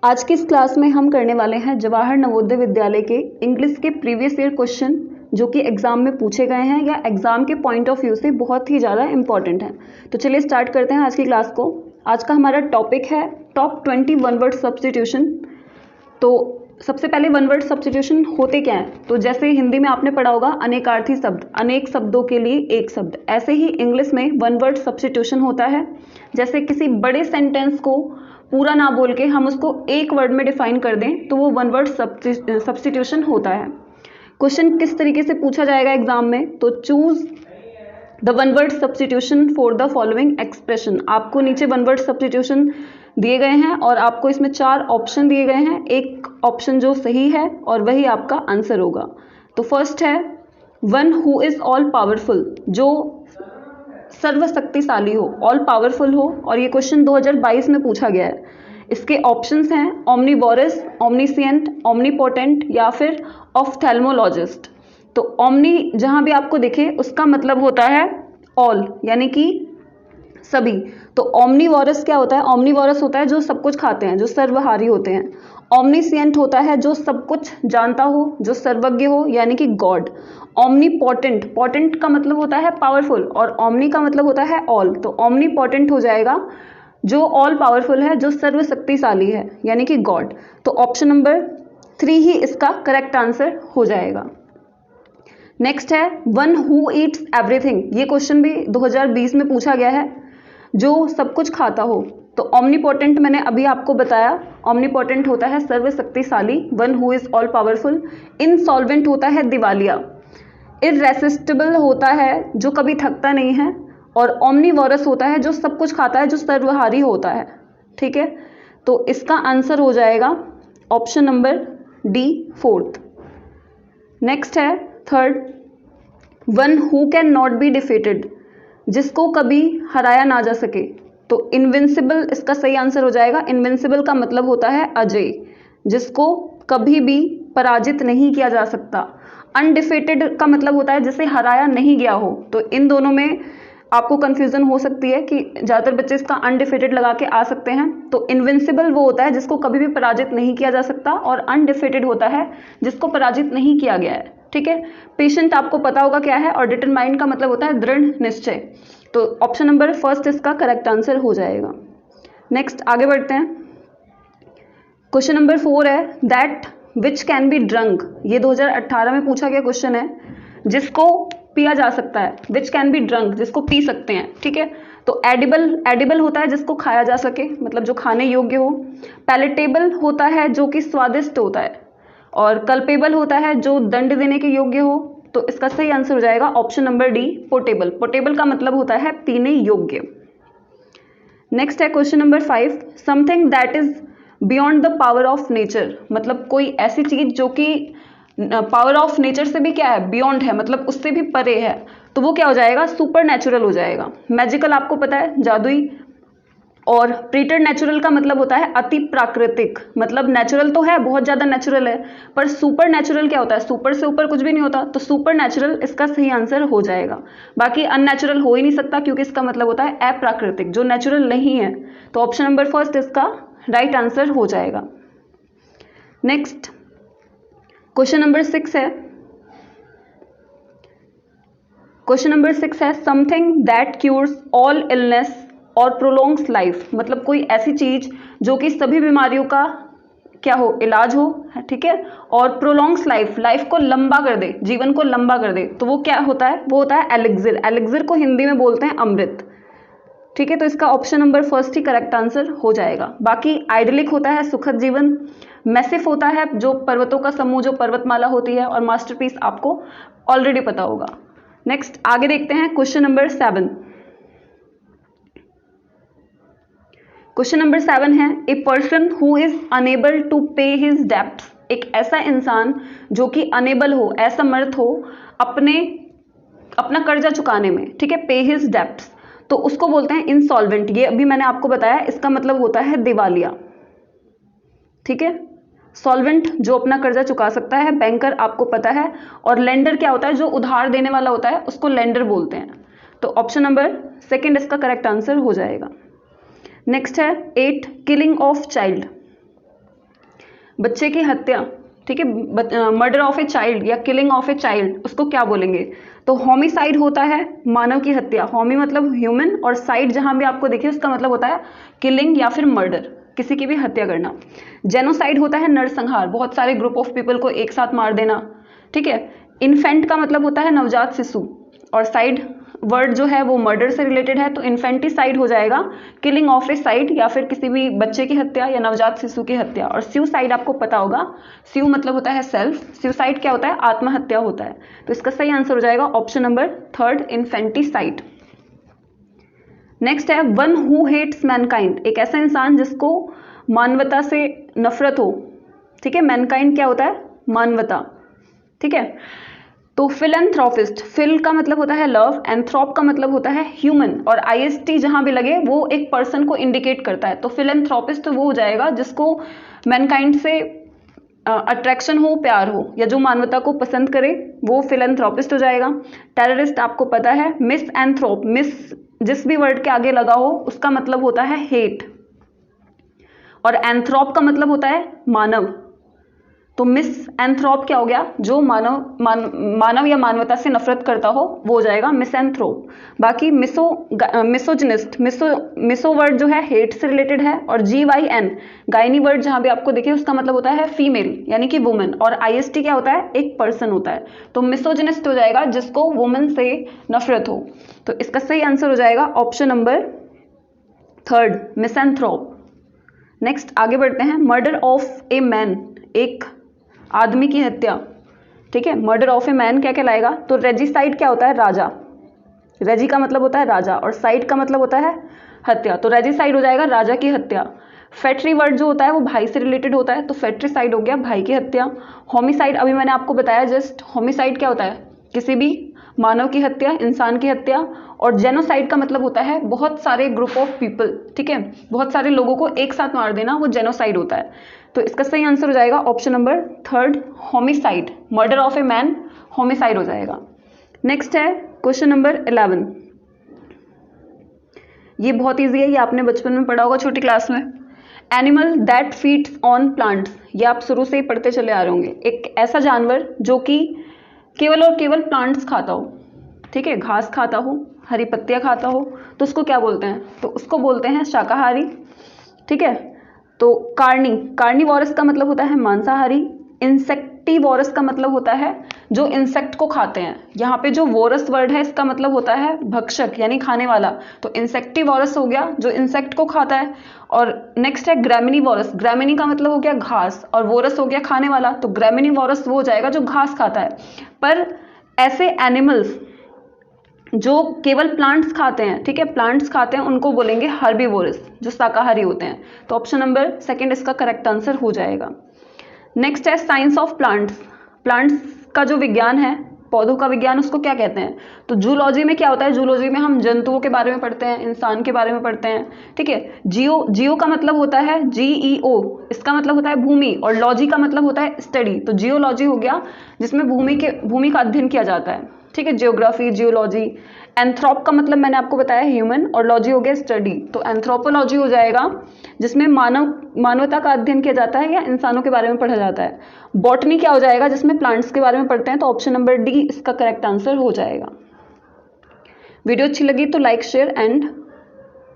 आज की इस क्लास में हम करने वाले हैं जवाहर नवोदय विद्यालय के इंग्लिश के प्रीवियस ईयर क्वेश्चन जो कि एग्जाम में पूछे गए हैं या एग्जाम के पॉइंट ऑफ व्यू से बहुत ही ज़्यादा इंपॉर्टेंट हैं। तो चलिए स्टार्ट करते हैं आज की क्लास को। आज का हमारा टॉपिक है टॉप 20 वन वर्ड सब्स्टिट्यूशन। तो सबसे पहले वन वर्ड सब्स्टिट्यूशन होते क्या हैं? तो जैसे हिंदी में आपने पढ़ा होगा अनेकार्थी शब्द, अनेक शब्दों के लिए एक शब्द, ऐसे ही इंग्लिश में वन वर्ड सब्स्टिट्यूशन होता है। जैसे किसी बड़े सेंटेंस को पूरा ना बोल के हम उसको एक वर्ड में डिफाइन कर दें तो वो वन वर्ड सब्स्टिट्यूशन होता है। क्वेश्चन किस तरीके से पूछा जाएगा एग्जाम में? तो choose the one word substitution for the following expression. आपको नीचे वन वर्ड सब्स्टिट्यूशन दिए गए हैं और आपको इसमें 4 ऑप्शन दिए गए हैं, एक ऑप्शन जो सही है और वही आपका आंसर होगा। तो फर्स्ट है one who is all powerful, जो सर्वशक्तिशाली हो, ऑल पावरफुल हो, और ये क्वेश्चन 2022 में पूछा गया है। इसके ऑप्शंस हैं ओमनीवोरस, ओमनीसिएंट, ओमनीपोटेंट या फिर ऑफ्थेल्मोलॉजिस्ट। तो ओमनी जहां भी आपको दिखे उसका मतलब होता है ऑल, यानी कि सभी। तो ओमनीवोरस क्या होता है? ओमनीवोरस होता है जो सब कुछ खाते हैं, जो सर्वहारी होते हैं। ओमनीसिएंट होता है जो सब कुछ जानता हो, जो सर्वज्ञ हो, यानी कि गॉड। ओमनीपोटेंट, पोटेंट का मतलब होता है पावरफुल और ओमनी का मतलब होता है ऑल, तो ओमनीपोटेंट हो जाएगा जो ऑल पावरफुल है, जो सर्वशक्तिशाली है, यानी कि गॉड। तो ऑप्शन नंबर 3 ही इसका करेक्ट आंसर हो जाएगा। नेक्स्ट है वन हु ईट्स एवरीथिंग। ये क्वेश्चन भी 2020 में पूछा गया है, जो सब कुछ खाता हो। तो ओमनीपोटेंट मैंने अभी आपको बताया, ओमनीपोटेंट होता है सर्वशक्तिशाली, one who is all powerful. Insolvent होता है दिवालिया। इररेसिस्टिबल होता है जो कभी थकता नहीं है, और ओमनीवोरस होता है जो सब कुछ खाता है, जो सर्वहारी होता है। ठीक है, तो इसका आंसर हो जाएगा option number D, fourth. Next है third one who can not be defeated, जिसको कभी हराया ना जा सके। तो इनविंसिबल इसका सही आंसर हो जाएगा। इनविंसिबल का मतलब होता है अजय, जिसको कभी भी पराजित नहीं किया जा सकता। अनडिफीटेड का मतलब होता है जिसे हराया नहीं गया हो। तो इन दोनों में आपको कंफ्यूजन हो सकती है कि ज़्यादातर बच्चे इसका अनडिफीटेड लगा के आ सकते हैं। तो इनविंसिबल वो होता है जिसको कभी भी पराजित नहीं किया जा सकता, और अनडिफीटेड होता है जिसको पराजित नहीं किया गया है। ठीक है, पेशेंट आपको पता होगा क्या है, और डिटरमाइंड का मतलब होता है दृढ़ निश्चय। तो ऑप्शन नंबर फर्स्ट इसका करेक्ट आंसर हो जाएगा। नेक्स्ट आगे बढ़ते हैं। क्वेश्चन नंबर 4 है that which can be drunk. ये 2018 में पूछा गया क्वेश्चन है, जिसको पिया जा सकता है। विच कैन बी ड्रंक, जिसको पी सकते हैं। ठीक है, तो एडिबल, एडिबल होता है जिसको खाया जा सके, मतलब जो खाने योग्य हो। पैलेटेबल होता है जो कि स्वादिष्ट होता है, और कल्पेबल होता है जो दंड देने के योग्य हो। तो इसका सही आंसर हो जाएगा option number D, potable. Potable का मतलब होता है पीने योग्य। नेक्स्ट है question number 5 something that is beyond the power of nature. मतलब कोई ऐसी चीज जो कि पावर ऑफ नेचर से भी क्या है, बियॉन्ड है, मतलब उससे भी परे है। तो वो क्या हो जाएगा? सुपर नेचुरल हो जाएगा। मैजिकल आपको पता है, जादुई। और प्रीटर नेचुरल का मतलब होता है अति प्राकृतिक। मतलब नेचुरल तो है, बहुत ज़्यादा नेचुरल है, पर सुपर नेचुरल क्या होता है? सुपर से ऊपर कुछ भी नहीं होता। तो सुपर नेचुरल इसका सही आंसर हो जाएगा। बाकी अननेचुरल हो ही नहीं सकता, क्योंकि इसका मतलब होता है अप्राकृतिक, जो नेचुरल नहीं है। तो ऑप्शन नंबर फर्स्ट इसका राइट आंसर हो जाएगा। नेक्स्ट क्वेश्चन नंबर 6 है। क्वेश्चन नंबर 6 है something that cures all illness और प्रोलोंग्स लाइफ। मतलब कोई ऐसी चीज जो कि सभी बीमारियों का क्या हो, इलाज हो। ठीक है, और प्रोलोंग्स लाइफ, लाइफ को लंबा कर दे, जीवन को लंबा कर दे। तो वो क्या होता है? वो होता है एलिक्सिर। एलिक्सिर को हिंदी में बोलते हैं अमृत। ठीक है, तो इसका ऑप्शन नंबर फर्स्ट ही करेक्ट आंसर हो जाएगा। बाकी आइडलिक होता है सुखद जीवन। मैसिफ होता है जो पर्वतों का समूह, जो पर्वतमाला होती है। और मास्टरपीस आपको ऑलरेडी पता होगा। नेक्स्ट आगे देखते हैं क्वेश्चन नंबर 7। क्वेश्चन नंबर 7 है a person who is unable to pay his debts. एक ऐसा इंसान जो कि अनेबल हो, असमर्थ हो अपना कर्जा चुकाने में। ठीक है, पे हिज डेब्ट्स, तो उसको बोलते हैं इंसॉल्वेंट। ये अभी मैंने आपको बताया, इसका मतलब होता है दिवालिया। ठीक है, सॉल्वेंट जो अपना कर्जा चुका सकता है, बैंकर आपको पता है। और लेंडर क्या होता है? जो उधार देने वाला होता है, उसको लेंडर बोलते हैं। तो ऑप्शन नंबर सेकंड इसका करेक्ट आंसर हो जाएगा। नेक्स्ट है 8 किलिंग ऑफ चाइल्ड। बच्चे की हत्या, ठीक है, मर्डर ऑफ ए चाइल्ड या किलिंग ऑफ ए चाइल्ड, उसको क्या बोलेंगे? तो होमिसाइड होता है मानव की हत्या, होमी मतलब ह्यूमन, और साइड जहां भी आपको देखिए उसका मतलब होता है किलिंग या फिर मर्डर, किसी की भी हत्या करना। जेनोसाइड होता है नरसंहार, बहुत सारे ग्रुप ऑफ पीपल को एक साथ मार देना, ठीक है। इन्फेंट का मतलब होता है नवजात शिशु, और साइड वर्ड जो है वो मर्डर से रिलेटेड है, तो इन्फेंटिसाइड हो जाएगा किलिंग ऑफ ए साइड या फिर किसी भी बच्चे की हत्या या नवजात शिशु की हत्या। और सुसाइड आपको पता होगा, स्यू मतलब होता है सेल्फ, सुसाइड क्या होता है? आत्महत्या होता है। तो इसका सही आंसर हो जाएगा ऑप्शन नंबर 3 इन्फेंटिसाइड। नेक्स्ट है वन हु हेट्स मैनकाइंड, एक ऐसा इंसान जिसको मानवता से नफरत हो, ठीक है। मैनकाइंड क्या होता है? मानवता, ठीक है। तो फिलैंथ्रोपिस्ट, फिल का मतलब होता है लव, एंथ्रोप का मतलब होता है ह्यूमन, और आईएसटी जहां भी लगे वो एक पर्सन को इंडिकेट करता है। तो फिलैंथ्रोपिस्ट वो हो जाएगा जिसको मैनकाइंड से अट्रैक्शन हो, प्यार हो, या जो मानवता को पसंद करे वो फिलैंथ्रोपिस्ट हो जाएगा। टेररिस्ट आपको पता है मिस एंथ्रोप, मिस जिस भी वर्ड के आगे लगा हो उसका मतलब होता है हेट, और एंथ्रोप का मतलब होता है मानव। तो मिस एंथ्रोप क्या हो गया? जो मानव या मानवता से नफरत करता हो वो हो जाएगा मिसएंथ्रोप। बाकी मिसोजिनिस्ट, मिसो वर्ड जो है हेट से रिलेटेड है, और GYN गायनी वर्ड जहां भी आपको देखिए उसका मतलब होता है फीमेल यानी कि वुमन, और IST क्या होता है? एक पर्सन होता है। तो मिसोजिनिस्ट हो जाएगा जिसको वुमन से नफरत हो। तो इसका सही आंसर हो जाएगा ऑप्शन नंबर 3 मिसएंथ्रोप। नेक्स्ट आगे बढ़ते हैं, मर्डर ऑफ ए मैन, एक आदमी की हत्या, ठीक है। मर्डर ऑफ ए मैन क्या कहलाएगा? तो रेजिसाइड क्या होता है? राजा, रेजी का मतलब होता है राजा, और साइड का मतलब होता है हत्या, तो रेजिसाइड हो जाएगा राजा की हत्या। फेट्री वर्ड जो होता है वो भाई से रिलेटेड होता है, तो फेट्रीसाइड हो गया भाई की हत्या। होमिसाइड अभी मैंने आपको बताया जस्ट, होमिसाइड क्या होता है? किसी भी मानव की हत्या, इंसान की हत्या। और जेनोसाइड का मतलब होता है बहुत सारे ग्रुप ऑफ पीपल, ठीक है, बहुत सारे लोगों को एक साथ मार देना, वो जेनोसाइड होता है। तो इसका सही आंसर हो जाएगा option number 3 homicide, murder of a man homicide हो जाएगा। नेक्स्ट है क्वेश्चन नंबर 11, ये बहुत ईजी है, ये आपने बचपन में पढ़ा होगा छोटी क्लास में। Animal that feeds on plants, ये आप शुरू से ही पढ़ते चले आ रहे होंगे। एक ऐसा जानवर जो कि केवल और केवल प्लांट्स खाता हो, ठीक है, घास खाता हो, हरी पत्तियां खाता हो, तो उसको क्या बोलते हैं? तो उसको बोलते हैं शाकाहारी, ठीक है। तो कार्निवोरस का मतलब होता है मांसाहारी। इंसेक्टिवोरस का मतलब होता है जो इंसेक्ट को खाते हैं। यहाँ पे जो वोरस वर्ड है इसका मतलब होता है भक्षक यानी खाने वाला, तो इंसेक्टिवोरस हो गया जो इंसेक्ट को खाता है। और नेक्स्ट है ग्रैमिनीवोरस, ग्रैमिनी का मतलब हो गया घास, और वोरस हो गया खाने वाला, तो ग्रैमिनीवोरस वो हो जाएगा जो घास खाता है। पर ऐसे एनिमल्स जो केवल प्लांट्स खाते हैं, ठीक है, प्लांट्स खाते हैं, उनको बोलेंगे हर्बीवोरस, जो शाकाहारी होते हैं। तो ऑप्शन नंबर 2 इसका करेक्ट आंसर हो जाएगा। नेक्स्ट है साइंस ऑफ प्लांट्स, प्लांट्स का जो विज्ञान है, पौधों का विज्ञान, उसको क्या कहते हैं? तो जूलॉजी में क्या होता है? जूलॉजी में हम जंतुओं के बारे में पढ़ते हैं, इंसान के बारे में पढ़ते हैं, ठीक है। जियो का मतलब होता है GEO, इसका मतलब होता है भूमि, और लॉजी का मतलब होता है स्टडी, तो जियोलॉजी हो गया जिसमें भूमि का अध्ययन किया जाता है, ठीक है, जियोग्राफी, जियोलॉजी। एंथ्रोप का मतलब मैंने आपको बताया ह्यूमन, और लॉजी हो गया स्टडी, तो एंथ्रोपोलॉजी हो जाएगा जिसमें मानवता का अध्ययन किया जाता है या इंसानों के बारे में पढ़ा जाता है। बॉटनी क्या हो जाएगा? जिसमें प्लांट्स के बारे में पढ़ते हैं, तो ऑप्शन नंबर D इसका करेक्ट आंसर हो जाएगा। वीडियो अच्छी लगी तो लाइक, शेयर एंड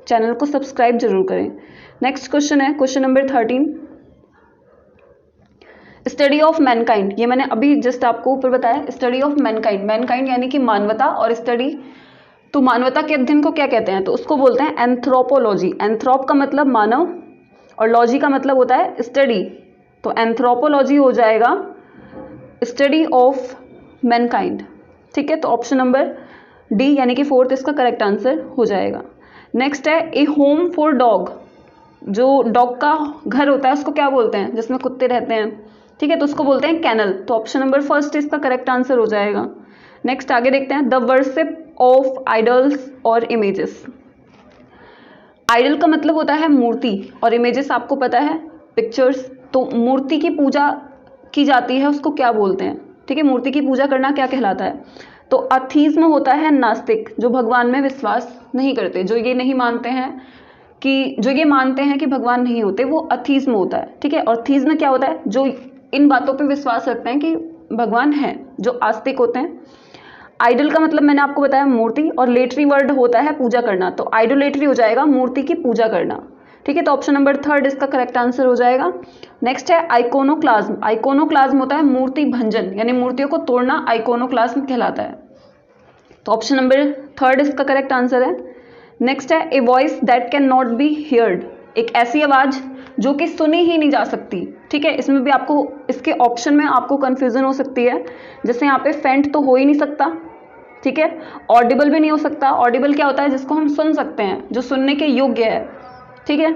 चैनल को सब्सक्राइब जरूर करें। नेक्स्ट क्वेश्चन है question number 13, study of Mankind, ये मैंने अभी जस्ट आपको ऊपर बताया, स्टडी ऑफ मैनकाइंड, मैनकाइंड यानी कि मानवता, और स्टडी, तो मानवता के अध्ययन को क्या कहते हैं? तो उसको बोलते हैं एंथ्रोपोलॉजी। एंथ्रोप का मतलब मानव, और लॉजी का मतलब होता है स्टडी, तो एंथ्रोपोलॉजी हो जाएगा स्टडी ऑफ मैनकाइंड, ठीक है। तो ऑप्शन नंबर D यानी कि 4 इसका करेक्ट आंसर हो जाएगा। नेक्स्ट है ए होम फॉर डॉग, जो डॉग का घर होता है उसको क्या बोलते हैं? जिसमें कुत्ते रहते हैं, ठीक है, तो उसको बोलते हैं कैनल, तो ऑप्शन नंबर 1 इसका करेक्ट आंसर हो जाएगा। नेक्स्ट आगे देखते हैं, द वर्शिप ऑफ आइडल्स और इमेजेस। आइडल का मतलब होता है मूर्ति, और इमेजेस आपको पता है पिक्चर्स, तो मूर्ति की पूजा की जाती है उसको क्या बोलते हैं? ठीक है, मूर्ति की पूजा करना क्या कहलाता है? तो अथीज्म होता है नास्तिक, जो भगवान में विश्वास नहीं करते, जो ये नहीं मानते हैं कि जो ये मानते हैं कि भगवान नहीं होते वो अथीज्म होता है, ठीक है। और थीज्म क्या होता है, जो इन बातों पे विश्वास रखते हैं कि भगवान है, जो आस्तिक होते हैं। आइडल का मतलब मैंने आपको बताया मूर्ति, और लेटरी वर्ड होता है पूजा करना, तो आइडोलेटरी हो जाएगा मूर्ति की पूजा करना, ठीक है। तो ऑप्शन नंबर 3 इसका करेक्ट आंसर हो जाएगा। नेक्स्ट है आइकोनोक्लाज्म। आइकोनोक्लाज्म होता है मूर्ति भंजन, यानी मूर्तियों को तोड़ना आइकोनोक्लाज्म कहलाता है। तो ऑप्शन नंबर 3 इसका करेक्ट आंसर है। नेक्स्ट है a voice that can not B heard. एक ऐसी आवाज जो कि सुनी ही नहीं जा सकती, ठीक है। इसमें भी आपको इसके ऑप्शन में आपको कंफ्यूजन हो सकती है। जैसे यहाँ पे फेंट तो हो ही नहीं सकता, ठीक है। ऑडिबल भी नहीं हो सकता। ऑडिबल क्या होता है, जिसको हम सुन सकते हैं, जो सुनने के योग्य है, ठीक है।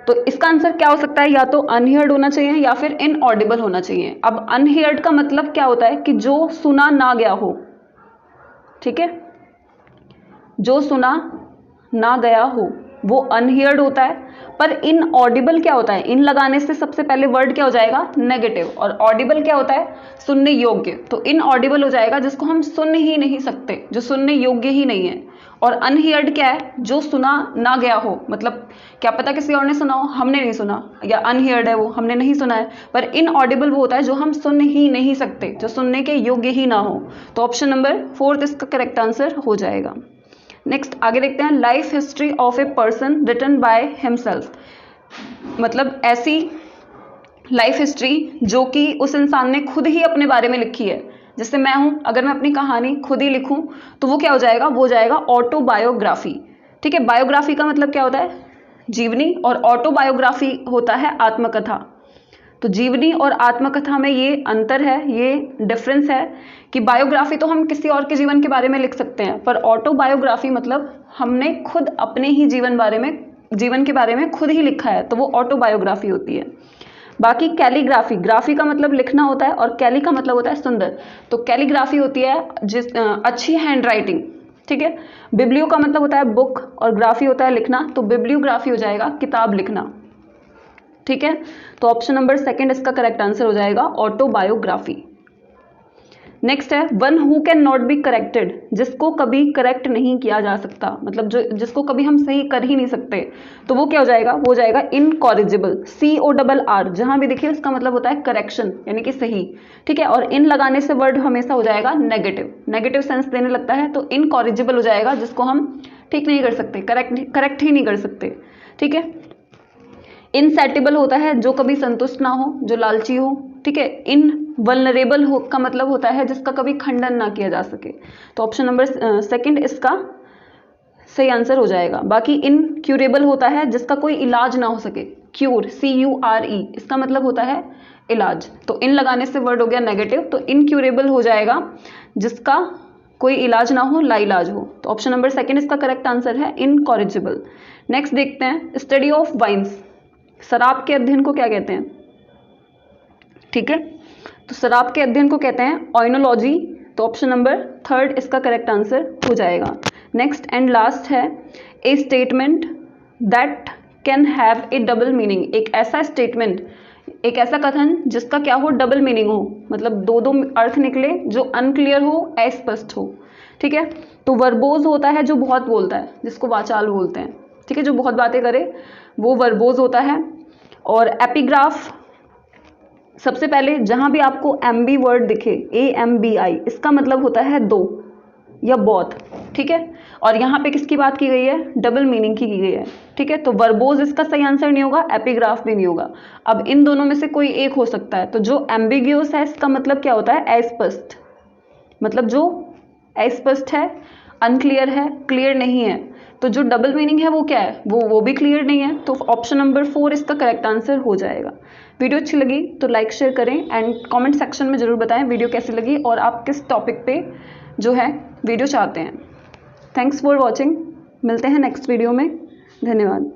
तो इसका आंसर क्या हो सकता है, या तो अनहियर्ड होना चाहिए या फिर इनऑडिबल होना चाहिए। अब अनहियर्ड का मतलब क्या होता है कि जो सुना ना गया हो, ठीक है, जो सुना ना गया हो वो अनहियर्ड होता है। पर इनऑडिबल क्या होता है, इन लगाने से सबसे पहले वर्ड क्या हो जाएगा, नेगेटिव, और ऑडिबल क्या होता है, सुनने योग्य। तो इनऑडिबल हो जाएगा जिसको हम सुन ही नहीं सकते, जो सुनने योग्य ही नहीं है। और अनहियर्ड क्या है, जो सुना ना गया हो, मतलब क्या पता किसी और ने सुना हो, हमने नहीं सुना, या अनहियर्ड है वो, हमने नहीं सुना है। पर इनऑडिबल वो होता है जो हम सुन ही नहीं सकते, जो सुनने के योग्य ही ना हो। तो ऑप्शन नंबर 4 इसका करेक्ट आंसर हो जाएगा। नेक्स्ट आगे देखते हैं, life history of a person written by himself. मतलब ऐसी लाइफ हिस्ट्री जो कि उस इंसान ने खुद ही अपने बारे में लिखी है। जैसे मैं हूं, अगर मैं अपनी कहानी खुद ही लिखूं तो वो क्या हो जाएगा, वो जाएगा ऑटोबायोग्राफी, ठीक है। बायोग्राफी का मतलब क्या होता है, जीवनी, और ऑटोबायोग्राफी होता है आत्मकथा। तो जीवनी और आत्मकथा में ये अंतर है, ये डिफरेंस है कि बायोग्राफी तो हम किसी और के जीवन के बारे में लिख सकते हैं, पर ऑटोबायोग्राफी मतलब हमने खुद अपने ही जीवन के बारे में खुद ही लिखा है, तो वो ऑटोबायोग्राफी होती है। बाकी कैलीग्राफी, ग्राफी का मतलब लिखना होता है और कैली का मतलब होता है सुंदर, तो कैलीग्राफी होती है अच्छी हैंड राइटिंग, ठीक है। बिब्लियो का मतलब होता है बुक और ग्राफी होता है लिखना, तो बिब्लियोग्राफी हो जाएगा किताब लिखना, ठीक है। तो ऑप्शन नंबर 2 इसका करेक्ट आंसर हो जाएगा ऑटोबायोग्राफी। नेक्स्ट है one who can not be corrected, जिसको कभी करेक्ट नहीं किया जा सकता, मतलब जो जिसको कभी हम सही कर ही नहीं सकते, तो वो क्या हो जाएगा, वो जाएगा इनकॉरिजिबल। CORR जहां भी देखिए उसका मतलब होता है करेक्शन, यानी कि सही, ठीक है। और इन लगाने से वर्ड हमेशा हो जाएगा नेगेटिव, नेगेटिव सेंस देने लगता है, तो इनकॉरिजिबल हो जाएगा जिसको हम ठीक नहीं कर सकते, करेक्ट ही नहीं कर सकते, ठीक है। इनसेटिबल होता है जो कभी संतुष्ट ना हो, जो लालची हो, ठीक है। इनवल्नरेबल हो का मतलब होता है जिसका कभी खंडन ना किया जा सके, तो ऑप्शन नंबर 2 इसका सही आंसर हो जाएगा। बाकी इनक्यूरेबल होता है जिसका कोई इलाज ना हो सके, क्यूर CURE इसका मतलब होता है इलाज, तो इन लगाने से वर्ड हो गया नेगेटिव, तो इनक्यूरेबल हो जाएगा जिसका कोई इलाज ना हो, लाइलाज हो, तो ऑप्शन नंबर 2 इसका करेक्ट आंसर है इनकॉरिजिबल। नेक्स्ट देखते हैं, स्टडी ऑफ वाइन्स, शराब के अध्ययन को क्या कहते हैं, ठीक है। तो शराब के अध्ययन को कहते हैं ऑइनोलॉजी, तो ऑप्शन नंबर 3 इसका करेक्ट आंसर हो जाएगा। नेक्स्ट एंड लास्ट है ए statement that can have A double meaning. एक ऐसा स्टेटमेंट, एक ऐसा कथन जिसका क्या हो, डबल मीनिंग हो, मतलब दो अर्थ निकले, जो अनक्लियर हो, अस्पष्ट हो, ठीक है। तो वर्बोज होता है जो बहुत बोलता है, जिसको वाचाल बोलते हैं, ठीक है, जो बहुत बातें करे वो वर्बोज होता है। और एपिग्राफ, सबसे पहले जहां भी आपको MB वर्ड दिखे, AMBI, इसका मतलब होता है दो या बहुत, ठीक है। और यहाँ पे किसकी बात की गई है, डबल मीनिंग की गई है, ठीक है। तो वर्बोज इसका सही आंसर नहीं होगा, एपिग्राफ भी नहीं होगा। अब इन दोनों में से कोई एक हो सकता है, तो जो एम्बिग्यूअस है इसका मतलब क्या होता है, अस्पष्ट, मतलब जो अस्पष्ट है, अनक्लियर है, क्लियर नहीं है। तो जो डबल मीनिंग है वो क्या है, वो भी क्लियर नहीं है, तो ऑप्शन नंबर 4 इसका करेक्ट आंसर हो जाएगा। वीडियो अच्छी लगी तो लाइक शेयर करें एंड कमेंट सेक्शन में ज़रूर बताएं वीडियो कैसी लगी और आप किस टॉपिक पे जो है वीडियो चाहते हैं। थैंक्स फॉर वॉचिंग, मिलते हैं नेक्स्ट वीडियो में, धन्यवाद।